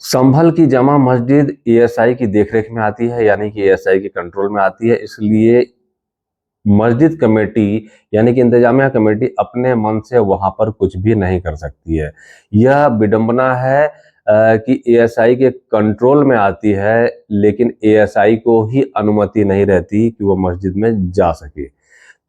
संभल की जामा मस्जिद एएसआई की देखरेख में आती है, यानी कि एएसआई के कंट्रोल में आती है। इसलिए मस्जिद कमेटी यानी कि इंतजामिया कमेटी अपने मन से वहां पर कुछ भी नहीं कर सकती है। यह विडंबना है कि एएसआई के कंट्रोल में आती है, लेकिन एएसआई को ही अनुमति नहीं रहती कि वो मस्जिद में जा सके।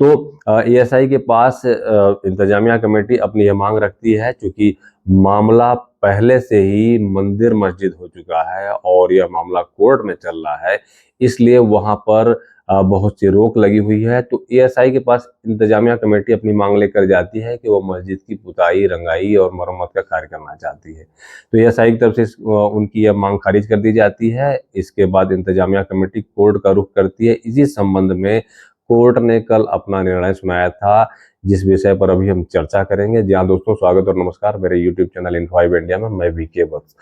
तो एएसआई के पास इंतजामिया कमेटी अपनी यह मांग रखती है, क्योंकि मामला पहले से ही मंदिर मस्जिद हो चुका है और यह मामला कोर्ट में चल रहा है, इसलिए वहां पर बहुत सी रोक लगी हुई है। तो एएसआई के पास इंतजामिया कमेटी अपनी मांग लेकर जाती है कि वो मस्जिद की पुताई, रंगाई और मरम्मत का कार्य करना चाहती है। तो एएसआई की तरफ से उनकी यह मांग खारिज कर दी जाती है। इसके बाद इंतजामिया कमेटी कोर्ट का रुख करती है। इसी संबंध में कोर्ट ने कल अपना निर्णय सुनाया था, जिस विषय पर अभी हम चर्चा करेंगे। जी हाँ दोस्तों, स्वागत और नमस्कार मेरे यूट्यूब चैनल इन5 इंडिया में। मैं वीके वत्स।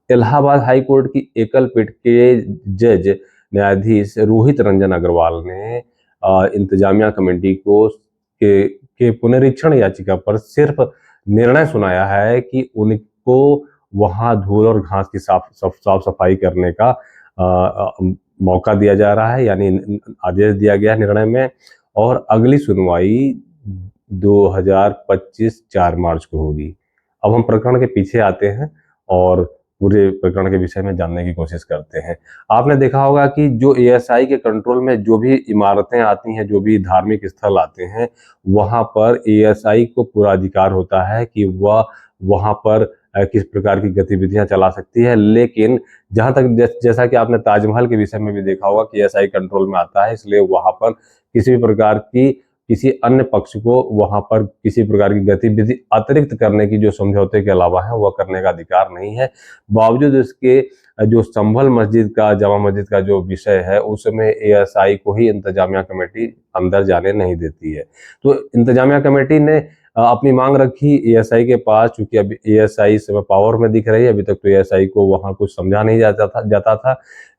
इलाहाबाद हाई कोर्ट की एकल पीठ के जज न्यायाधीश रोहित रंजन अग्रवाल ने इंतजामिया कमेटी के पुनरीक्षण याचिका पर सिर्फ निर्णय सुनाया है कि उनको वहां धूल और घास की साफ सफाई करने का मौका दिया जा रहा है, यानी आदेश दिया गया निर्णय में। और अगली सुनवाई 2025 4 मार्च को होगी। अब हम प्रकरण के पीछे आते हैं और पूरे प्रकरण के विषय में जानने की कोशिश करते हैं। आपने देखा होगा कि जो एएसआई के कंट्रोल में जो भी इमारतें आती हैं, जो भी धार्मिक स्थल आते हैं, वहां पर एएसआई को पूरा अधिकार होता है कि वह वहां पर किस प्रकार की गतिविधियां चला सकती है। लेकिन जहां तक जैसा कि आपने ताजमहल के विषय में भी देखा होगा कि एएसआई कंट्रोल में आता है, इसलिए वहां पर किसी भी प्रकार की किसी अन्य पक्ष को वहां पर किसी प्रकार की गतिविधि अतिरिक्त करने की जो समझौते के अलावा है वह करने का अधिकार नहीं है। बावजूद इसके जो संभल मस्जिद का, जामा मस्जिद का जो विषय है, उसमें एएसआई को ही इंतजामिया कमेटी अंदर जाने नहीं देती है। तो इंतजामिया कमेटी ने अपनी मांग रखी एएसआई के पास, क्योंकि अभी एएसआई इस समय पावर में दिख रही है। अभी तक तो एएसआई को वहां कुछ समझा नहीं जाता था,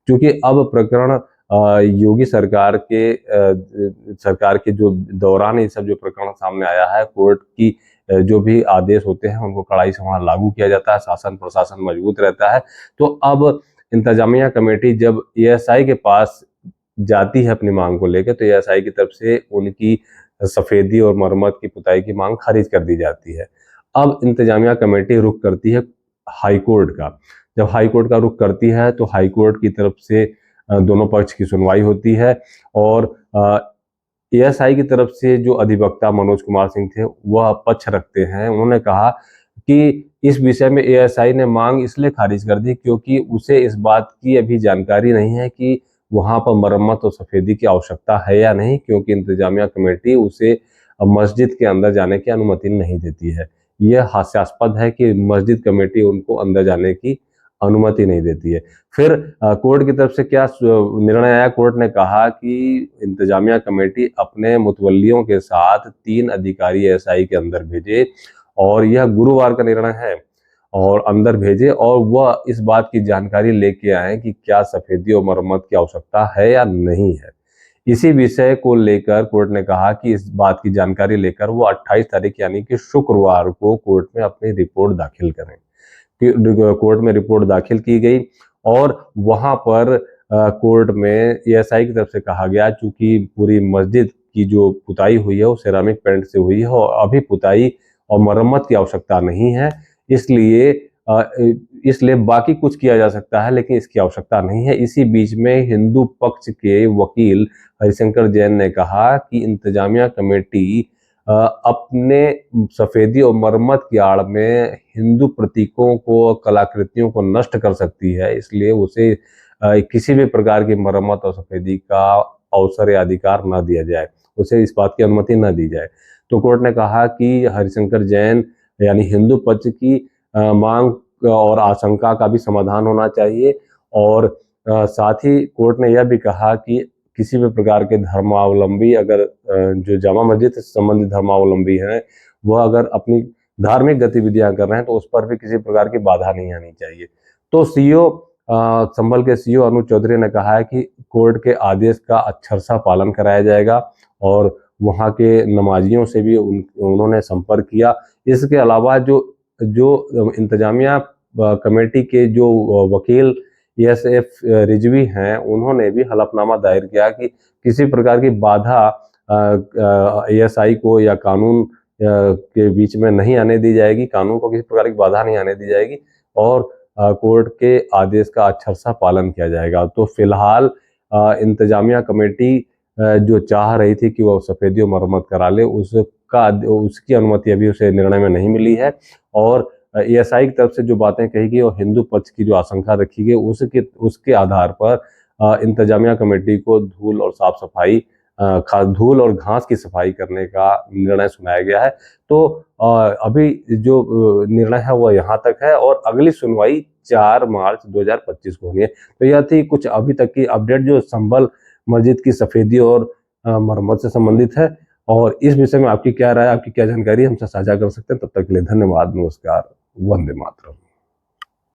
क्योंकि अब प्रकरण योगी सरकार के जो दौरान ये सब जो प्रकरण सामने आया है, कोर्ट की जो भी आदेश होते हैं उनको कड़ाई से वहां लागू किया जाता है, शासन प्रशासन मजबूत रहता है। तो अब इंतजामिया कमेटी जब एएसआई के पास जाती है अपनी मांग को लेकर, तो एएसआई की तरफ से उनकी सफेदी और मरम्मत की पुताई की मांग खारिज कर दी जाती है। अब इंतजामिया कमेटी रुख करती है हाई कोर्ट का। जब हाई कोर्ट का रुख करती है तो हाई कोर्ट की तरफ से दोनों पक्ष की सुनवाई होती है और एएसआई की तरफ से जो अधिवक्ता मनोज कुमार सिंह थे वह पक्ष रखते हैं। उन्होंने कहा कि इस विषय में एएसआई ने मांग इसलिए खारिज कर दी क्योंकि उसे इस बात की अभी जानकारी नहीं है कि वहां पर मरम्मत और सफेदी की आवश्यकता है या नहीं, क्योंकि इंतजामिया कमेटी उसे मस्जिद के अंदर जाने की अनुमति नहीं देती है। यह हास्यास्पद है कि मस्जिद कमेटी उनको अंदर जाने की अनुमति नहीं देती है। फिर कोर्ट की तरफ से क्या निर्णय आया? कोर्ट ने कहा कि इंतजामिया कमेटी अपने मुतवल्लियों के साथ 3 अधिकारी एएसआई के अंदर भेजे, और यह गुरुवार का निर्णय है, और अंदर भेजे और वह इस बात की जानकारी लेके आए कि क्या सफेदी और मरम्मत की आवश्यकता है या नहीं है। इसी विषय को लेकर कोर्ट ने कहा कि इस बात की जानकारी लेकर वो 28 तारीख यानी कि शुक्रवार को कोर्ट में अपनी रिपोर्ट दाखिल करें। कोर्ट में रिपोर्ट दाखिल की गई और वहां पर कोर्ट में एएसआई की तरफ से कहा गया, चूंकि पूरी मस्जिद की जो पुताई हुई है वो सिरामिक पेंट से हुई है और अभी पुताई और मरम्मत की आवश्यकता नहीं है, इसलिए इसलिए बाकी कुछ किया जा सकता है लेकिन इसकी आवश्यकता नहीं है। इसी बीच में हिंदू पक्ष के वकील हरिशंकर जैन ने कहा कि इंतजामिया कमेटी अपने सफेदी और मरम्मत की आड़ में हिंदू प्रतीकों को, कलाकृतियों को नष्ट कर सकती है, इसलिए उसे किसी भी प्रकार की मरम्मत और सफेदी का अवसर या अधिकार न दिया जाए, उसे इस बात की अनुमति न दी जाए। तो कोर्ट ने कहा कि हरिशंकर जैन यानी हिंदू पक्ष की मांग और आशंका का भी समाधान होना चाहिए, और साथ ही कोर्ट ने यह भी कहा कि किसी भी प्रकार के धर्मावलंबी अगर जो जामा मस्जिद से संबंधित धर्मावलंबी हैं, वह अगर अपनी धार्मिक गतिविधियां कर रहे हैं तो उस पर भी किसी प्रकार की बाधा नहीं आनी चाहिए। तो सीईओ संभल के सीईओ अनुज चौधरी ने कहा है कि कोर्ट के आदेश का अक्षरशः पालन कराया जाएगा और वहां के नमाजियों से भी उन्होंने संपर्क किया। इसके अलावा जो जो इंतजामिया कमेटी के जो वकील एसएफ रिजवी हैं, उन्होंने भी हलफनामा दायर किया कि किसी प्रकार की बाधा एएसआई को या कानून के बीच में नहीं आने दी जाएगी, कानून को किसी प्रकार की बाधा नहीं आने दी जाएगी और कोर्ट के आदेश का अक्षरशः पालन किया जाएगा। तो फिलहाल इंतजामिया कमेटी जो चाह रही थी कि वो सफेदी और मरम्मत करा ले, उसकी अनुमति अभी उसे निर्णय में नहीं मिली है और एएसआई की तरफ से जो बातें कही गई और हिंदू पक्ष की जो आशंका रखी गई उसके आधार पर इंतजामिया कमेटी को धूल और साफ सफाई धूल और घास की सफाई करने का निर्णय सुनाया गया है। तो अभी जो निर्णय है वो यहाँ तक है और अगली सुनवाई 4 मार्च 2025 को होनी है। तो यह थी कुछ अभी तक की अपडेट जो संभल मस्जिद की सफेदी और मरम्मत से संबंधित है। और इस विषय में आपकी क्या राय, आपकी क्या जानकारी हमसे साझा कर सकते हैं। तब तक के लिए धन्यवाद, नमस्कार, वंदे मातरम।